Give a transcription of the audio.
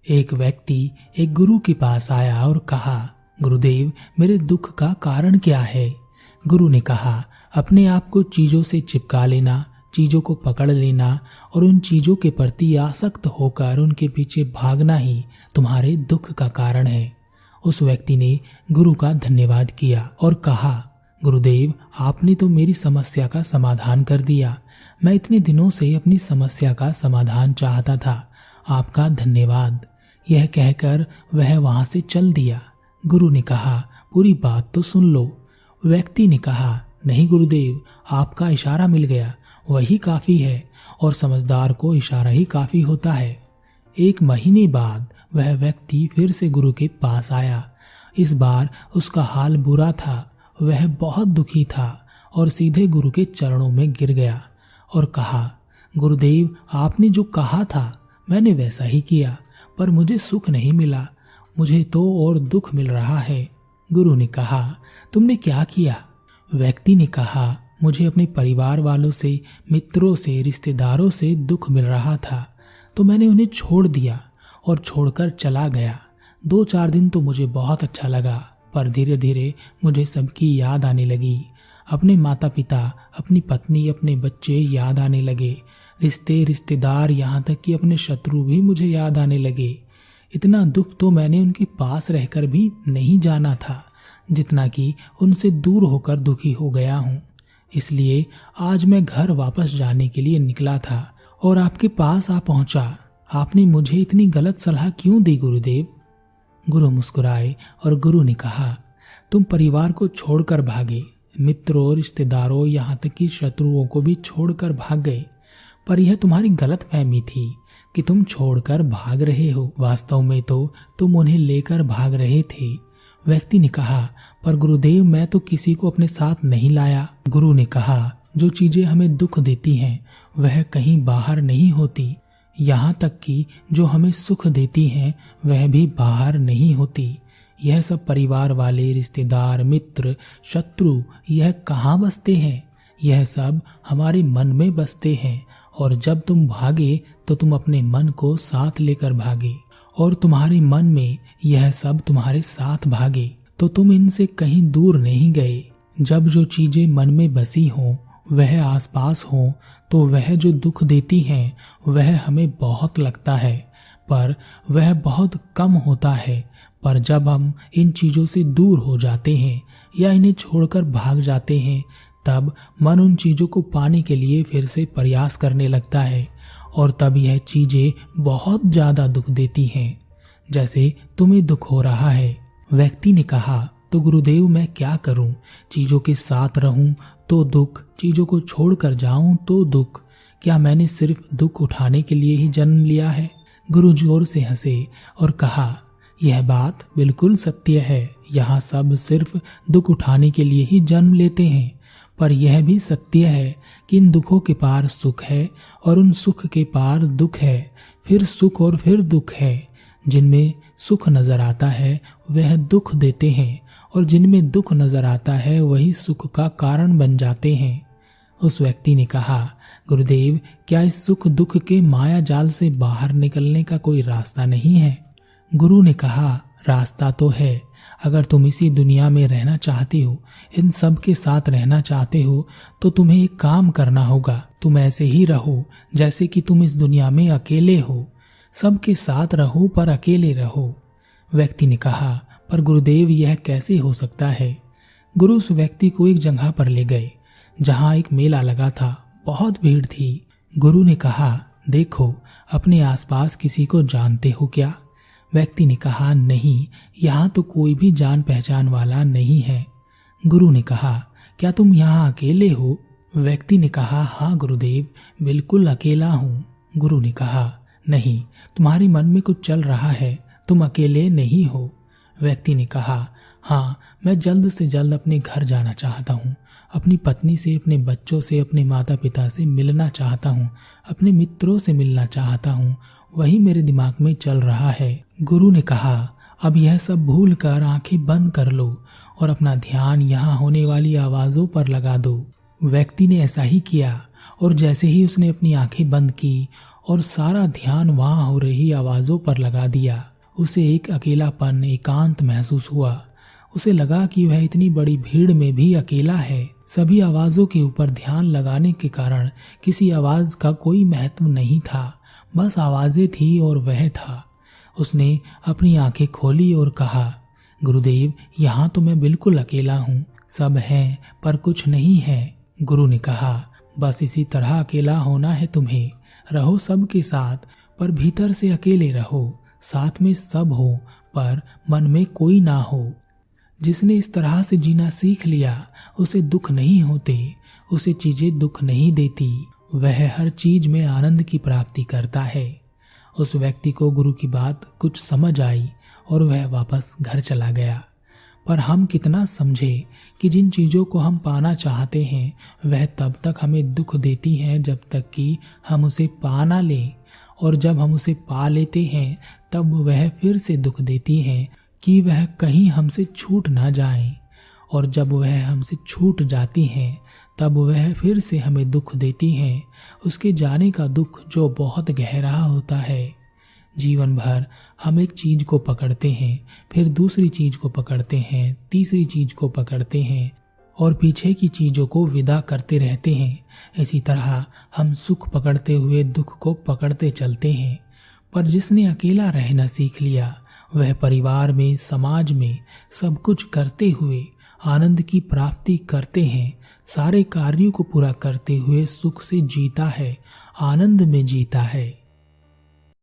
एक व्यक्ति एक गुरु के पास आया और कहा, गुरुदेव, मेरे दुख का कारण क्या है? गुरु ने कहा, अपने आप को चीजों से चिपका लेना, चीजों को पकड़ लेना और उन चीजों के प्रति आसक्त होकर उनके पीछे भागना ही तुम्हारे दुख का कारण है। उस व्यक्ति ने गुरु का धन्यवाद किया और कहा, गुरुदेव, आपने तो मेरी समस्या का समाधान कर दिया। मैं इतने दिनों से अपनी समस्या का समाधान चाहता था। आपका धन्यवाद। यह कहकर वह वहां से चल दिया। गुरु ने कहा, पूरी बात तो सुन लो। व्यक्ति ने कहा, नहीं गुरुदेव, आपका इशारा मिल गया, वही काफी है और समझदार को इशारा ही काफी होता है। 1 महीने बाद वह व्यक्ति फिर से गुरु के पास आया। इस बार उसका हाल बुरा था। वह बहुत दुखी था और सीधे गुरु के चरणों में गिर गया और कहा, गुरुदेव, आपने जो कहा था मैंने वैसा ही किया, पर मुझे सुख नहीं मिला, मुझे तो और दुख मिल रहा है। गुरु ने कहा, तुमने क्या किया? व्यक्ति ने कहा, मुझे अपने परिवार वालों से, मित्रों से, रिश्तेदारों से दुख मिल रहा था, तो मैंने उन्हें छोड़ दिया और छोड़कर चला गया। 2-4 दिन तो मुझे बहुत अच्छा लगा, पर धीरे धीरे मुझे सबकी याद आने लगी। अपने माता पिता, अपनी पत्नी, अपने बच्चे याद आने लगे। रिश्तेदार, यहाँ तक कि अपने शत्रु भी मुझे याद आने लगे। इतना दुख तो मैंने उनके पास रहकर भी नहीं जाना था, जितना कि उनसे दूर होकर दुखी हो गया हूँ। इसलिए आज मैं घर वापस जाने के लिए निकला था और आपके पास आ पहुंचा। आपने मुझे इतनी गलत सलाह क्यों दी गुरुदेव? गुरु मुस्कुराए और गुरु ने कहा, तुम परिवार को छोड़कर भागे, मित्रों, रिश्तेदारों, यहाँ तक कि शत्रुओं को भी छोड़कर भाग गए, पर यह तुम्हारी गलतफहमी थी कि तुम छोड़कर भाग रहे हो। वास्तव में तो तुम उन्हें लेकर भाग रहे थे। व्यक्ति ने कहा, पर गुरुदेव, मैं तो किसी को अपने साथ नहीं लाया। गुरु ने कहा, जो चीजें हमें दुख देती हैं वह कहीं बाहर नहीं होती, यहाँ तक कि जो हमें सुख देती हैं वह भी बाहर नहीं होती। यह सब परिवार वाले, रिश्तेदार, मित्र, शत्रु, यह कहाँ बसते हैं? यह सब हमारे मन में बसते हैं, और जब तुम भागे तो तुम अपने मन को साथ लेकर भागे, और तुम्हारे मन में यह सब तुम्हारे साथ भागे, तो तुम इनसे कहीं दूर नहीं गए। जब जो चीजें मन में बसी हों वह आसपास हों, तो वह जो दुख देती हैं वह हमें बहुत लगता है, पर वह बहुत कम होता है। पर जब हम इन चीजों से दूर हो जाते हैं या इन्हें छोड़कर भाग जाते हैं, तब मन उन चीजों को पाने के लिए फिर से प्रयास करने लगता है, और तब यह चीजें बहुत ज्यादा दुख देती हैं, जैसे तुम्हें दुख हो रहा है। व्यक्ति ने कहा, तो गुरुदेव, मैं क्या करूं? चीजों के साथ रहूं तो दुख, चीजों को छोड़कर जाऊं तो दुख। क्या मैंने सिर्फ दुख उठाने के लिए ही जन्म लिया है? गुरु जोर से हंसे और कहा, यह बात बिल्कुल सत्य है। यहाँ सब सिर्फ दुख उठाने के लिए ही जन्म लेते हैं, पर यह भी सत्य है कि इन दुखों के पार सुख है और उन सुख के पार दुख है, फिर सुख और फिर दुख है। जिनमें सुख नजर आता है वह दुख देते हैं, और जिनमें दुख नजर आता है वही सुख का कारण बन जाते हैं। उस व्यक्ति ने कहा, गुरुदेव, क्या इस सुख दुख के माया जाल से बाहर निकलने का कोई रास्ता नहीं है? गुरु ने कहा, रास्ता तो है। अगर तुम इसी दुनिया में रहना चाहती हो, इन सब के साथ रहना चाहते हो, तो तुम्हें एक काम करना होगा। तुम ऐसे ही रहो जैसे कि तुम इस दुनिया में अकेले हो। सबके साथ रहो पर अकेले रहो। व्यक्ति ने कहा, पर गुरुदेव, यह कैसे हो सकता है? गुरु उस व्यक्ति को एक जगह पर ले गए जहां एक मेला लगा था। बहुत भीड़ थी। गुरु ने कहा, देखो, अपने आसपास किसी को जानते हो क्या? व्यक्ति ने कहा, नहीं, यहाँ तो कोई भी जान पहचान वाला नहीं है। गुरु ने कहा, क्या तुम यहाँ अकेले हो? व्यक्ति ने कहा, हाँ गुरुदेव, बिल्कुल अकेला हूँ। गुरु ने कहा, नहीं, तुम्हारे मन में कुछ चल रहा है, तुम अकेले नहीं हो। व्यक्ति ने कहा, हाँ, मैं जल्द से जल्द अपने घर जाना चाहता हूँ, अपनी पत्नी से, अपने बच्चों से, अपने माता पिता से मिलना चाहता हूँ, अपने मित्रों से मिलना चाहता हूँ, वही मेरे दिमाग में चल रहा है। गुरु ने कहा, अब यह सब भूल कर आंखें बंद कर लो और अपना ध्यान यहाँ होने वाली आवाजों पर लगा दो। व्यक्ति ने ऐसा ही किया, और जैसे ही उसने अपनी आंखें बंद की और सारा ध्यान वहां हो रही आवाजों पर लगा दिया। उसे एक अकेलापन, एकांत महसूस हुआ। उसे लगा कि वह इतनी बड़ी भीड़ में भी अकेला है। सभी आवाजों के ऊपर ध्यान लगाने के कारण किसी आवाज का कोई महत्व नहीं था, बस आवाजें थी और वह था। उसने अपनी आंखें खोली और कहा, गुरुदेव, यहाँ तो मैं बिल्कुल अकेला हूँ। सब हैं पर कुछ नहीं है। गुरु ने कहा, बस इसी तरह अकेला होना है तुम्हें। रहो सबके साथ पर भीतर से अकेले रहो। साथ में सब हो पर मन में कोई ना हो। जिसने इस तरह से जीना सीख लिया उसे दुख नहीं होते, उसे चीजें दुख नहीं देती। वह हर चीज में आनंद की प्राप्ति करता है। उस व्यक्ति को गुरु की बात कुछ समझ आई और वह वापस घर चला गया। पर हम कितना समझे कि जिन चीजों को हम पाना चाहते हैं वह तब तक हमें दुख देती हैं जब तक कि हम उसे पा ना लें, और जब हम उसे पा लेते हैं तब वह फिर से दुख देती हैं कि वह कहीं हमसे छूट ना जाए, और जब वह हमसे छूट जाती हैं तब वह फिर से हमें दुख देती हैं, उसके जाने का दुख जो बहुत गहरा होता है। जीवन भर हम एक चीज को पकड़ते हैं, फिर दूसरी चीज को पकड़ते हैं, तीसरी चीज को पकड़ते हैं और पीछे की चीजों को विदा करते रहते हैं। इसी तरह हम सुख पकड़ते हुए दुख को पकड़ते चलते हैं। पर जिसने अकेला रहना सीख लिया वह परिवार में, समाज में सब कुछ करते हुए आनंद की प्राप्ति करते हैं। सारे कार्यों को पूरा करते हुए सुख से जीता है, आनंद में जीता है।